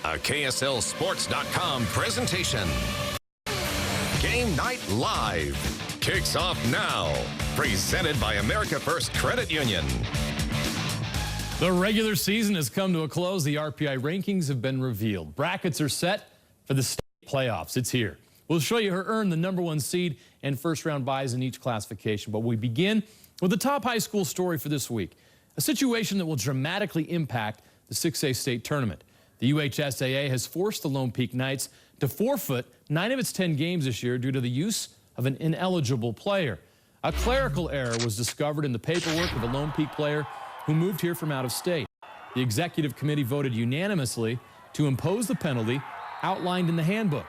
A KSLSports.com presentation. Game Night Live kicks off now. Presented by America First Credit Union. The regular season has come to a close. The RPI rankings have been revealed. Brackets are set for the state playoffs. It's here. We'll show you who earned the #1 seed and first-round buys in each classification. But we begin with the top high school story for this week, a situation that will dramatically impact the 6A state tournament. The UHSAA has forced the Lone Peak Knights to forfeit 9 of its 10 games this year due to the use of an ineligible player. A clerical error was discovered in the paperwork of a Lone Peak player who moved here from out of state. The executive committee voted unanimously to impose the penalty outlined in the handbook.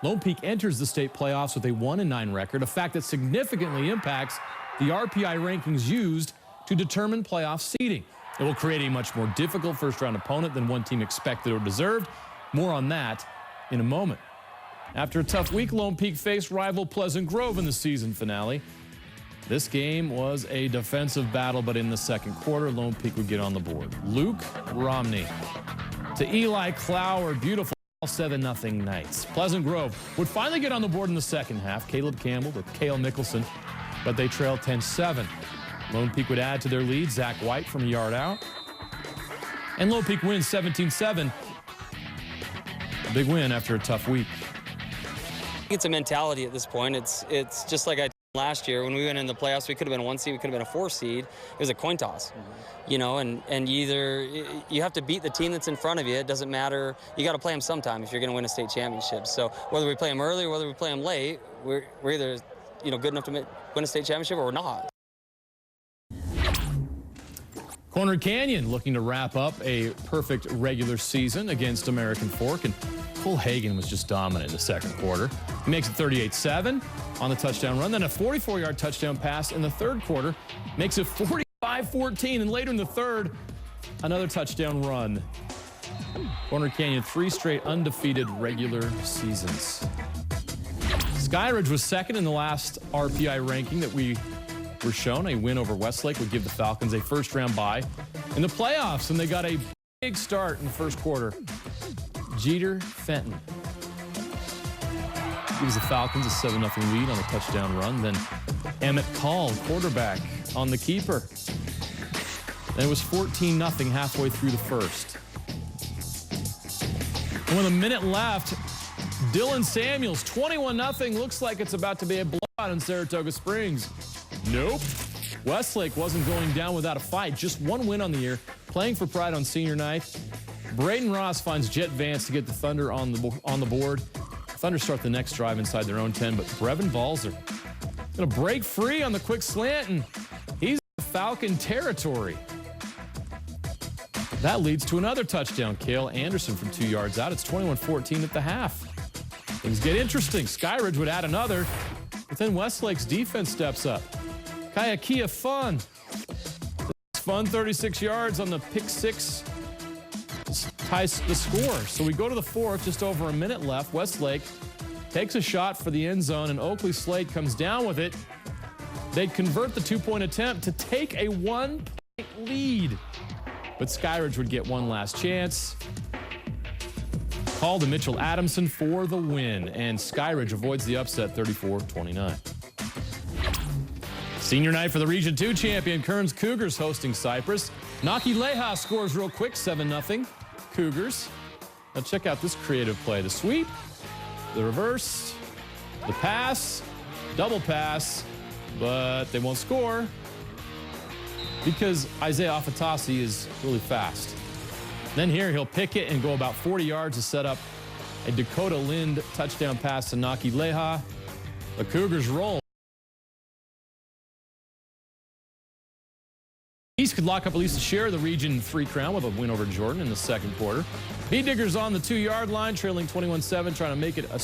Lone Peak enters the state playoffs with a 1-9 record, a fact that significantly impacts the RPI rankings used to determine playoff seeding. It will create a much more difficult first-round opponent than one team expected or deserved. More on that in a moment. After a tough week, Lone Peak faced rival Pleasant Grove in the season finale. This game was a defensive battle, but in the second quarter, Lone Peak would get on the board. Luke Romney to Eli Clower, beautiful 7-0 Knights. Pleasant Grove would finally get on the board in the second half. Caleb Campbell to Cale Nicholson, but they trailed 10-7. Lone Peak would add to their lead. Zach White from a yard out. And Lone Peak wins 17-7. A big win after a tough week. It's a mentality at this point. It's just like I last year when we went in the playoffs. We could have been a 1 seed. We could have been a 4 seed. It was a coin toss, you know. And either you have to beat the team that's in front of you. It doesn't matter. You got to play them sometime if you're going to win a state championship. So whether we play them early or whether we play them late, we're either good enough to win a state championship or we're not. Corner Canyon looking to wrap up a perfect regular season against American Fork, and Cole Hagan was just dominant in the second quarter. He makes it 38-7 on the touchdown run, then a 44-yard touchdown pass in the third quarter, makes it 45-14, and later in the third, another touchdown run. Corner Canyon, 3 straight undefeated regular seasons. Skyridge was second in the last RPI ranking that we were shown. A win over Westlake would give the Falcons a first-round bye in the playoffs, and they got a big start in the first quarter. Cedar Fenton gives the Falcons a 7-0 lead on a touchdown run. Then Emmett Call, quarterback, on the keeper. Then it was 14-0 halfway through the first. And with a minute left, Dylan Samuels, 21-0. Looks like it's about to be a blowout in Saratoga Springs. Nope. Westlake wasn't going down without a fight. Just one win on the year, playing for pride on senior night. Braden Ross finds Jet Vance to get the Thunder on the board. Thunder start the next drive inside their own 10, but Brevin Balzer going to break free on the quick slant, and he's in Falcon territory. That leads to another touchdown. Cale Anderson from 2 yards out. It's 21-14 at the half. Things get interesting. Skyridge would add another, but then Westlake's defense steps up. Kaiakia Fun. Fun 36 yards on the pick six ties the score. So we go to the fourth, just over a minute left. Westlake takes a shot for the end zone, and Oakley Slade comes down with it. They'd convert the 2-point attempt to take a 1-point lead. But Skyridge would get one last chance. Call to Mitchell Adamson for the win, and Skyridge avoids the upset 34-29. Senior night for the Region 2 champion, Kearns Cougars hosting Cypress. Naki Leha scores real quick, 7-0 Cougars. Now check out this creative play. The sweep, the reverse, the pass, double pass, but they won't score because Isaiah Afatasi is really fast. Then here he'll pick it and go about 40 yards to set up a Dakota Lind touchdown pass to Naki Leha. The Cougars roll. East could lock up at least a share of the Region 3 crown with a win over Jordan in the second quarter. Bee Diggers on the 2-yard line, trailing 21-7, trying to make it a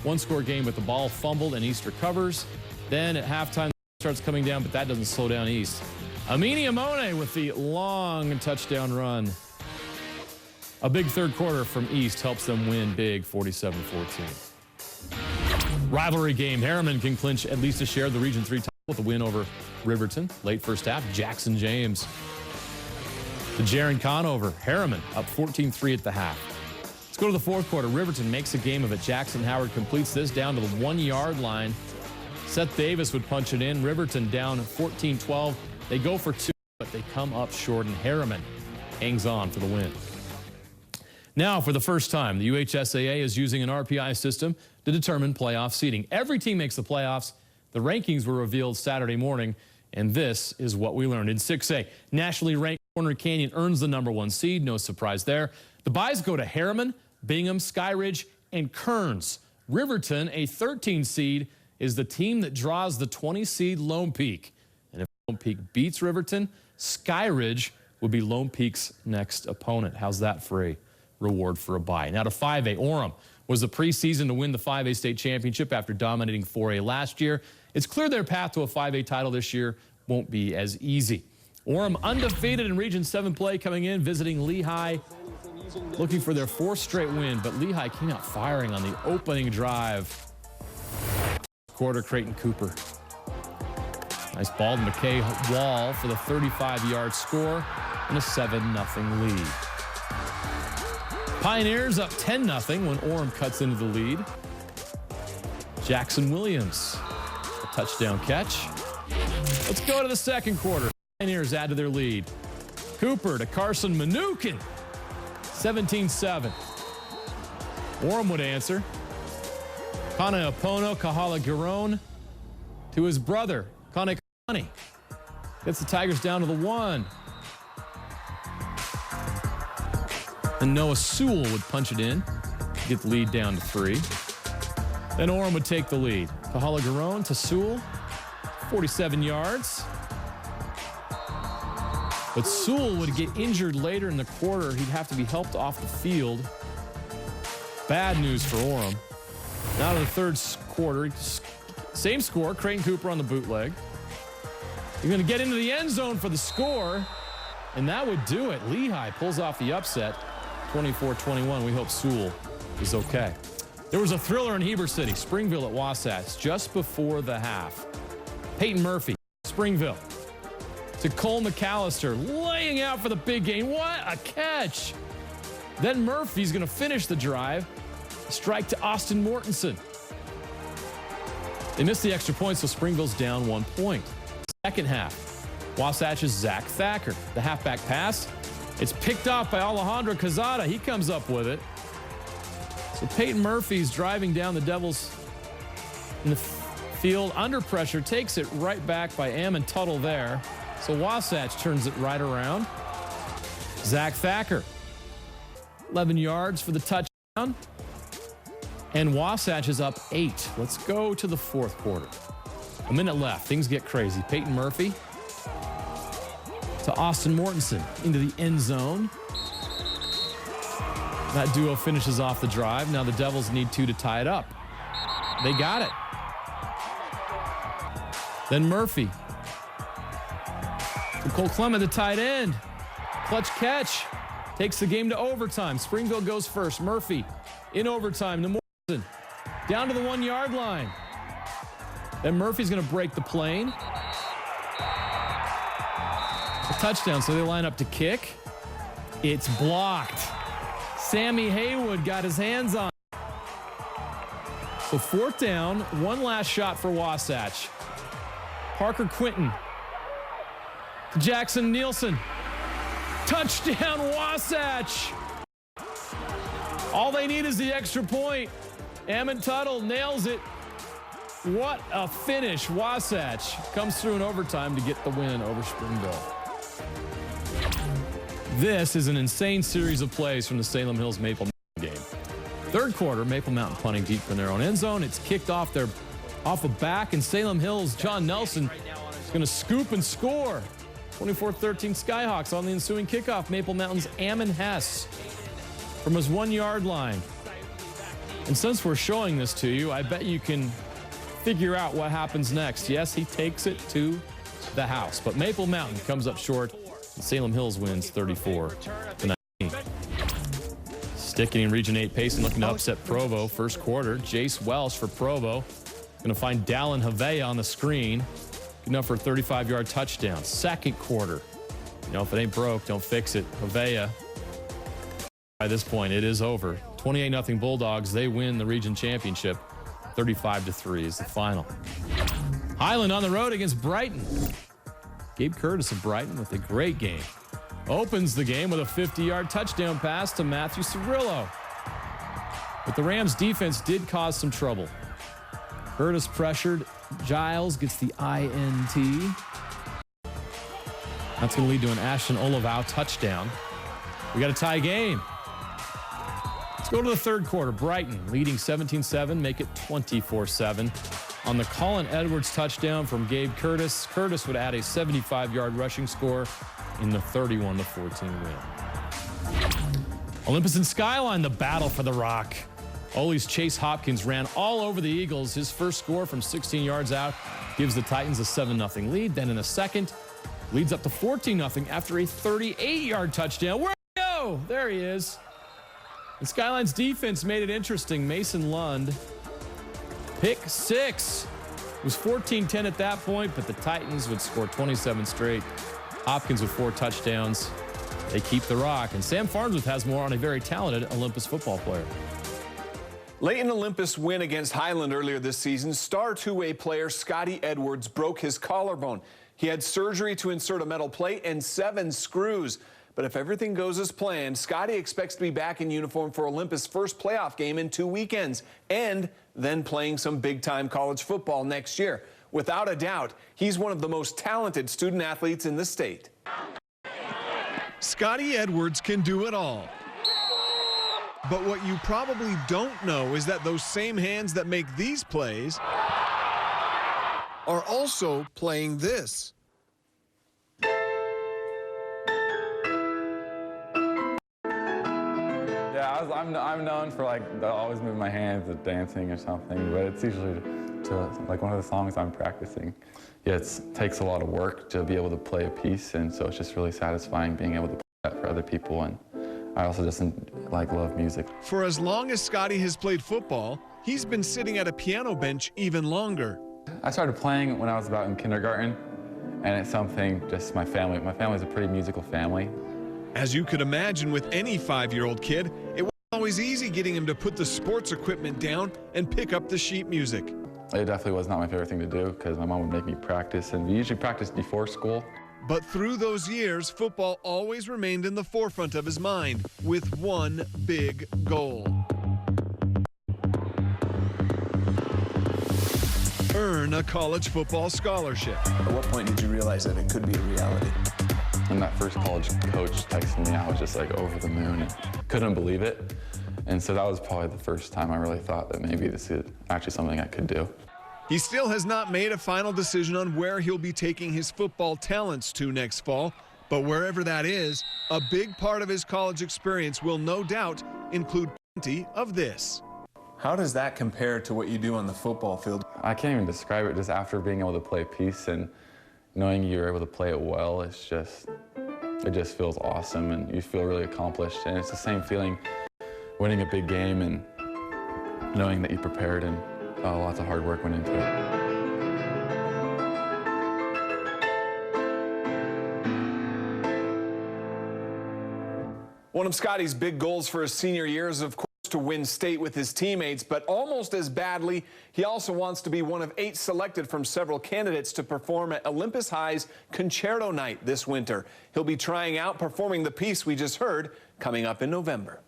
one-score game with the ball fumbled, and East recovers. Then at halftime, starts coming down, but that doesn't slow down East. Amini Amone with the long touchdown run. A big third quarter from East helps them win big, 47-14. Rivalry game. Harriman can clinch at least a share of the Region 3 title with a win over Riverton. Late first half, Jackson James to Jaron Conover. Harriman up 14-3 at the half. Let's go to the fourth quarter. Riverton makes a game of it. Jackson Howard completes this down to the 1-yard line. Seth Davis would punch it in. Riverton down 14-12. They go for 2, but they come up short, and Harriman hangs on for the win. Now, for the first time, the UHSAA is using an RPI system to determine playoff seeding. Every team makes the playoffs. The rankings were revealed Saturday morning, and this is what we learned. In 6A, nationally ranked Corner Canyon earns the #1 seed. No surprise there. The byes go to Harriman, Bingham, Skyridge, and Kearns. Riverton, a 13 seed, is the team that draws the 20 seed Lone Peak. And if Lone Peak beats Riverton, Skyridge will be Lone Peak's next opponent. How's that for a reward for a bye? Now to 5A, Orem was the preseason to win the 5A state championship after dominating 4A last year. It's clear their path to a 5A title this year won't be as easy. Orem undefeated in Region 7 play, coming in, visiting Lehigh, looking for their 4th straight win, but Lehigh came out firing on the opening drive. Quarter, Creighton Cooper. Nice ball to McKay Wall for the 35-yard score and a 7-0 lead. Pioneers up 10-0 when Orem cuts into the lead. Jackson Williams, a touchdown catch. Let's go to the second quarter. Pioneers add to their lead. Cooper to Carson Manukin. 17-7. Orem would answer. Kana Apono Kahala Garone to his brother, Kane Kani. Gets the Tigers down to the 1. And Noah Sewell would punch it in, get the lead down to 3. Then Orem would take the lead. Kahala Garone to Sewell, 47 yards. But Sewell would get injured later in the quarter. He'd have to be helped off the field. Bad news for Orem. Now to the third quarter, same score, Creighton Cooper on the bootleg. You're going to get into the end zone for the score, and that would do it. Lehigh pulls off the upset, 24-21. We hope Sewell is okay. There was a thriller in Heber City, Springville at Wasatch, just before the half. Peyton Murphy, Springville, to Cole McAllister, laying out for the big game. What a catch! Then Murphy's going to finish the drive. Strike to Austin Mortensen. They missed the extra point, so Springville's down 1 point. Second half, Wasatch's Zach Thacker. The halfback pass. It's picked off by Alejandro Cazada. He comes up with it. So Peyton Murphy's driving down the Devils in the field under pressure, takes it right back by Ammon Tuttle there. So Wasatch turns it right around. Zach Thacker, 11 yards for the touchdown. And Wasatch is up 8. Let's go to the fourth quarter. A minute left. Things get crazy. Peyton Murphy to Austin Mortensen into the end zone. That duo finishes off the drive. Now the Devils need 2 to tie it up. They got it. Then Murphy to Cole Clement, the tight end. Clutch catch. Takes the game to overtime. Springville goes first. Murphy in overtime to Mortensen. Down to the 1-yard line. Then Murphy's going to break the plane. A touchdown, so they line up to kick. It's blocked. Sammy Haywood got his hands on it. So 4th down, one last shot for Wasatch. Parker Quinton to Jackson Nielsen. Touchdown, Wasatch. All they need is the extra point. Ammon Tuttle nails it. What a finish. Wasatch comes through in overtime to get the win over Springville. This is an insane series of plays from the Salem Hills Maple Mountain game. Third quarter, Maple Mountain punting deep in their own end zone. It's kicked off a back, and Salem Hills' John Nelson is going to scoop and score. 24-13 Skyhawks on the ensuing kickoff. Maple Mountain's Ammon Hess from his 1-yard line. And since we're showing this to you, I bet you can figure out what happens next. Yes, he takes it to the house, but Maple Mountain comes up short, and Salem Hills wins 34-19. Sticking in Region 8 Payson looking to upset Provo. First quarter, Jace Welsh for Provo. Going to find Dallin Havea on the screen. Good enough for a 35-yard touchdown. Second quarter, if it ain't broke, don't fix it. Havea By this point, it is over. 28-0 Bulldogs. They win the region championship. 35-3 is the final. Highland on the road against Brighton. Gabe Curtis of Brighton with a great game. Opens the game with a 50-yard touchdown pass to Matthew Cirillo. But the Rams defense did cause some trouble. Curtis pressured. Giles gets the INT. That's going to lead to an Ashton Olivau touchdown. We got a tie game. Let's go to the third quarter. Brighton leading 17-7, make it 24-7. On the Colin Edwards touchdown from Gabe Curtis, Curtis would add a 75-yard rushing score in the 31-14 win. Olympus and Skyline, the battle for the rock. Ole's Chase Hopkins ran all over the Eagles. His first score from 16 yards out gives the Titans a 7-0 lead. Then in the second, leads up to 14-0 after a 38-yard touchdown. Where'd he go? There he is. And Skyline's defense made it interesting. Mason Lund, pick six. It was 14-10 at that point, but the Titans would score 27 straight. Hopkins with 4 touchdowns. They keep the rock. And Sam Farnsworth has more on a very talented Olympus football player. Late in Olympus' win against Highland earlier this season, star two-way player Scotty Edwards broke his collarbone. He had surgery to insert a metal plate and 7 screws. But if everything goes as planned, Scotty expects to be back in uniform for Olympus' first playoff game in 2 weekends, and then playing some big-time college football next year. Without a doubt, he's one of the most talented student athletes in the state. Scotty Edwards can do it all. But what you probably don't know is that those same hands that make these plays are also playing this. Yeah, I'm known for like always moving my hands at dancing or something, but it's usually to like one of the songs I'm practicing. Yeah, it takes a lot of work to be able to play a piece, and so it's just really satisfying being able to play that for other people. And I also just like love music. For as long as Scotty has played football, he's been sitting at a piano bench even longer. I started playing when I was about in kindergarten, and it's something just my family's a pretty musical family. As you could imagine with any 5-year-old kid, it wasn't always easy getting him to put the sports equipment down and pick up the sheet music. It definitely was not my favorite thing to do because my mom would make me practice, and we usually practiced before school. But through those years, football always remained in the forefront of his mind with one big goal. Earn a college football scholarship. At what point did you realize that it could be a reality? When that first college coach texted me, I was just like over the moon and couldn't believe it. And so that was probably the first time I really thought that maybe this is actually something I could do. He still has not made a final decision on where he'll be taking his football talents to next fall, but wherever that is, a big part of his college experience will no doubt include plenty of this. How does that compare to what you do on the football field? I can't even describe it. Just after being able to play a piece and knowing you're able to play it well, it just feels awesome, and you feel really accomplished. And it's the same feeling winning a big game and knowing that you prepared and lots of hard work went into it. One of Scotty's big goals for his senior year is, of course, to win state with his teammates, but almost as badly, he also wants to be one of 8 selected from several candidates to perform at Olympus High's Concerto Night this winter. He'll be trying out performing the piece we just heard coming up in November.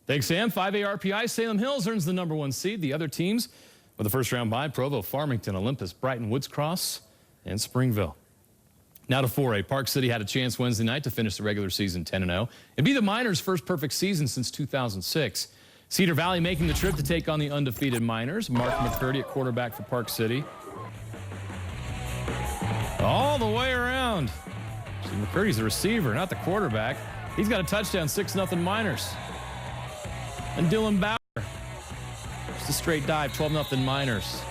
Thanks, Sam. 5A RPI, Salem Hills earns the #1 seed. The other teams with the first round bye, Provo, Farmington, Olympus, Brighton, Woods Cross, and Springville. Now to 4A. Park City had a chance Wednesday night to finish the regular season 10-0. It'd be the Miners' first perfect season since 2006. Cedar Valley making the trip to take on the undefeated Miners. Mark McCurdy at quarterback for Park City. All the way around. See, McCurdy's the receiver, not the quarterback. He's got a touchdown, 6-0 Miners. And Dylan Bauer, just a straight dive, 12-0 Miners.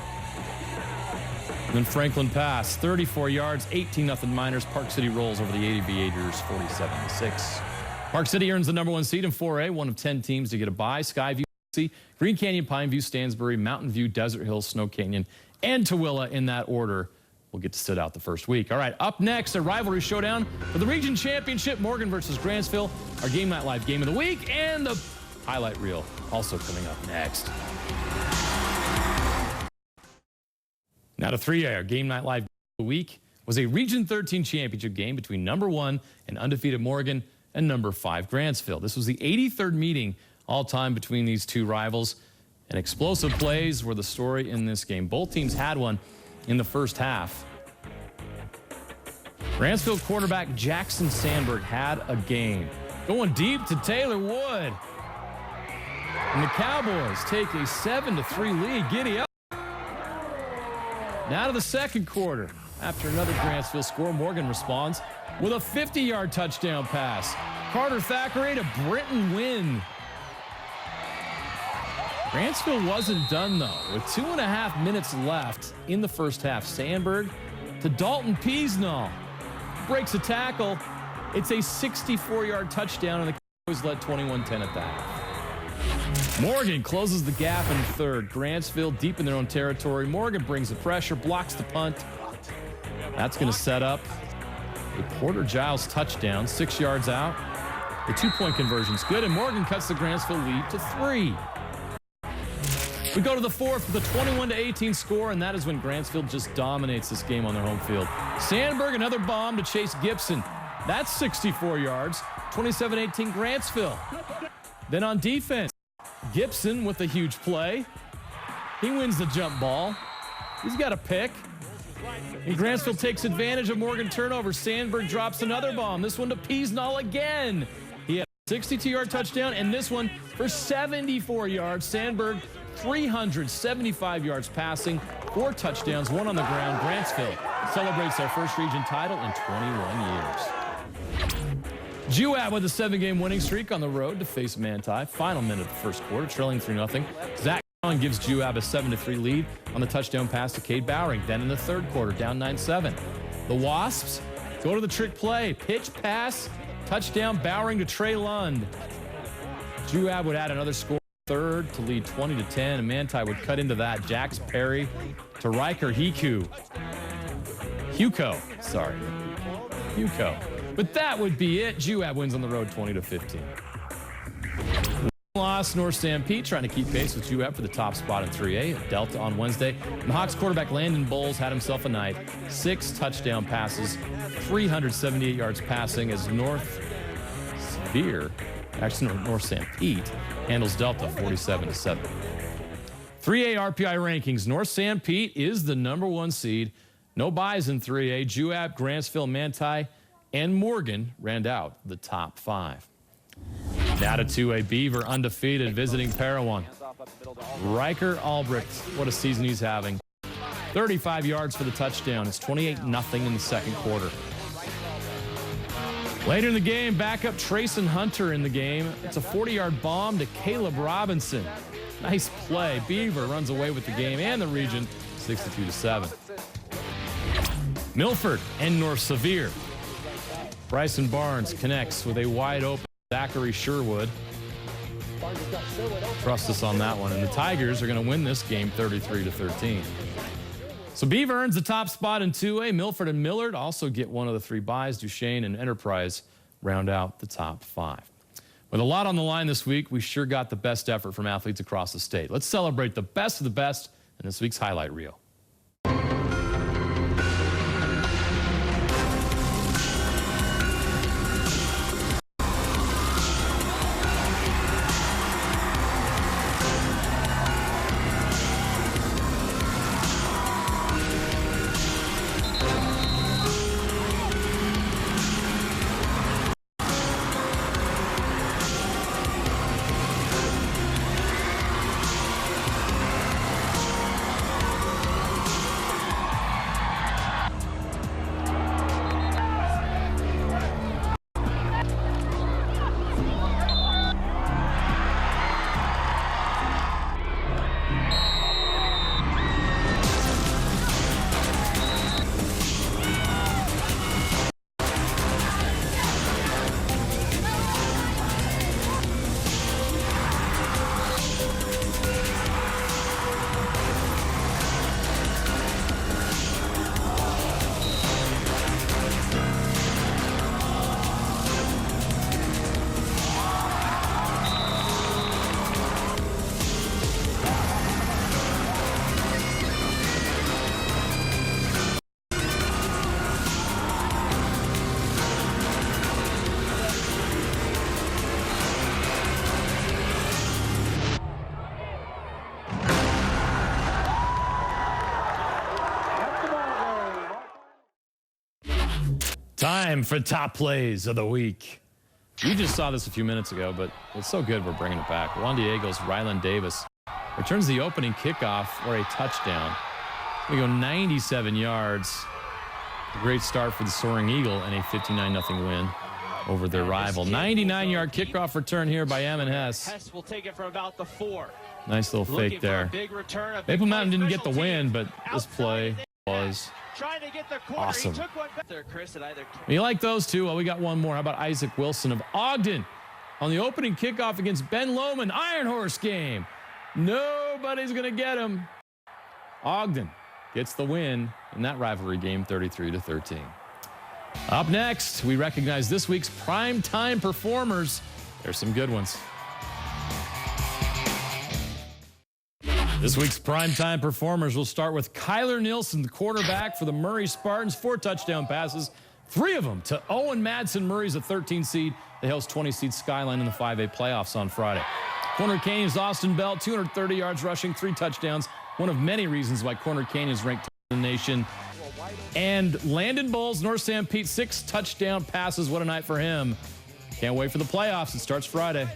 And then Franklin Pass, 34 yards, 18-0 Miners. Park City rolls over the Aviators, 47-6. Park City earns the #1 seed in 4A, one of 10 teams to get a bye. Skyview, Green Canyon, Pineview, Stansbury, Mountain View, Desert Hills, Snow Canyon, and Tooele in that order will will get to sit out the first week. All right, up next, a rivalry showdown for the region championship, Morgan versus Grantsville, our Game Night Live game of the week, and the highlight reel also coming up next. Now to 3A, our Game Night Live game of the week was a Region 13 championship game between number 1 and undefeated Morgan and number 5 Grantsville. This was the 83rd meeting all time between these two rivals, and explosive plays were the story in this game. Both teams had one in the first half. Grantsville quarterback Jackson Sandberg had a game. Going deep to Taylor Wood. And the Cowboys take a 7-3 lead. Giddy up. Now to the second quarter. After another Grantsville score, Morgan responds with a 50-yard touchdown pass. Carter Thackeray to Britton Wynn. Grantsville wasn't done, though. With 2.5 minutes left in the first half, Sandberg to Dalton Peasnall. Breaks a tackle. It's a 64-yard touchdown, and the Cowboys led 21-10 at that. Morgan closes the gap in third. Grantsville deep in their own territory. Morgan brings the pressure, blocks the punt. That's going to set up a Porter Giles touchdown, 6 yards out. The 2-point conversion's good, and Morgan cuts the Grantsville lead to 3. We go to the fourth with a 21-18 score, and that is when Grantsville just dominates this game on their home field. Sandberg, another bomb to Chase Gibson. That's 64 yards, 27-18 Grantsville. Then on defense, Gibson with a huge play. He wins the jump ball. He's got a pick. And Grantsville takes advantage of Morgan turnover. Sandberg drops another bomb. This one to Peasnall again. He had a 62-yard touchdown, and this one for 74 yards. Sandberg, 375 yards passing, 4 touchdowns, 1 on the ground. Grantsville celebrates their first region title in 21 years. Juab with a 7-game winning streak on the road to face Manti. Final minute of the first quarter, trailing 3-0. Zach Allen gives Juab a 7-3 lead on the touchdown pass to Cade Bowering. Then in the third quarter, down 9-7. The Wasps go to the trick play. Pitch pass, touchdown, Bowering to Trey Lund. Juab would add another score third to lead 20-10, and Manti would cut into that. Jax Perry to Riker Huko. But that would be it. Juab wins on the road 20-15. Loss, North Stampede trying to keep pace with Juab for the top spot in 3A at Delta on Wednesday. And Hawks quarterback Landon Bowles had himself a night. 6 touchdown passes, 378 yards passing as North Stampede handles Delta 47-7. 3A RPI rankings. North Stampede is the number 1 seed. No buys in 3A. Juab, Grantsville, Manti, and Morgan round out the top 5. Now to 2A. Beaver undefeated visiting Parowan. Riker Albrecht, what a season he's having. 35 yards for the touchdown. It's 28-0 in the second quarter. Later in the game, backup Trayson Hunter in the game. It's a 40-yard bomb to Caleb Robinson. Nice play. Beaver runs away with the game and the region 62-7. Milford and North Sevier. Bryson Barnes connects with a wide open Zachary Sherwood. Trust us on that one. And the Tigers are going to win this game 33-13. So Beaver earns the top spot in 2A. Milford and Millard also get one of the 3 buys. Duchesne and Enterprise round out the top 5. With a lot on the line this week, we sure got the best effort from athletes across the state. Let's celebrate the best of the best in this week's highlight reel. Time for top plays of the week. You just saw this a few minutes ago, but it's so good we're bringing it back. Juan Diego's Ryland Davis returns the opening kickoff for a touchdown. We go 97 yards. A great start for the Soaring Eagle and a 59-0 win over their rival. 99-yard kickoff return here by Ammon Hess. Hess will take it from about the 4. Nice little fake there. Maple Mountain didn't get the win, but this play was awesome. You like those two? Well, we got one more. How about Isaac Wilson of Ogden on the opening kickoff against Ben Lomond? Iron Horse game. Nobody's going to get him. Ogden gets the win in that rivalry game, 33-13. Up next, we recognize this week's primetime performers. There's some good ones. This week's primetime performers will start with Kyler Nilsson, the quarterback for the Murray Spartans. 4 touchdown passes, 3 of them to Owen Madsen. Murray's a 13 seed. They host 20 seed Skyline in the 5A playoffs on Friday. Corner Canyon's Austin Bell, 230 yards rushing, 3 touchdowns. One of many reasons why Corner Canyon is ranked in the nation. And Landon Bowles, North San Pete, 6 touchdown passes. What a night for him. Can't wait for the playoffs. It starts Friday.